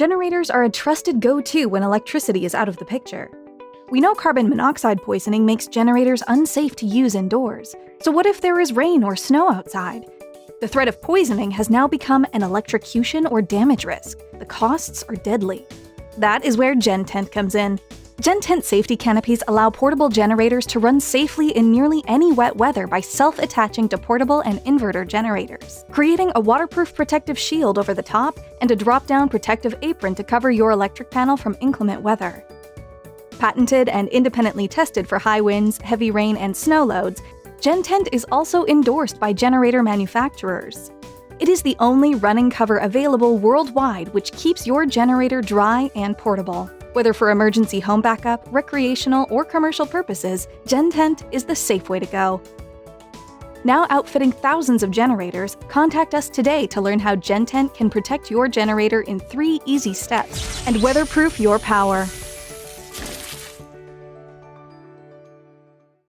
Generators are a trusted go-to when electricity is out of the picture. We know carbon monoxide poisoning makes generators unsafe to use indoors. So what if there is rain or snow outside? The threat of poisoning has now become an electrocution or damage risk. The costs are deadly. That is where GenTent comes in. GenTent safety canopies allow portable generators to run safely in nearly any wet weather by self-attaching to portable and inverter generators, creating a waterproof protective shield over the top and a drop-down protective apron to cover your electric panel from inclement weather. Patented and independently tested for high winds, heavy rain, and snow loads, GenTent is also endorsed by generator manufacturers. It is the only running cover available worldwide which keeps your generator dry and portable. Whether for emergency home backup, recreational, or commercial purposes, GenTent is the safe way to go. Now outfitting thousands of generators, contact us today to learn how GenTent can protect your generator in 3 easy steps and weatherproof your power.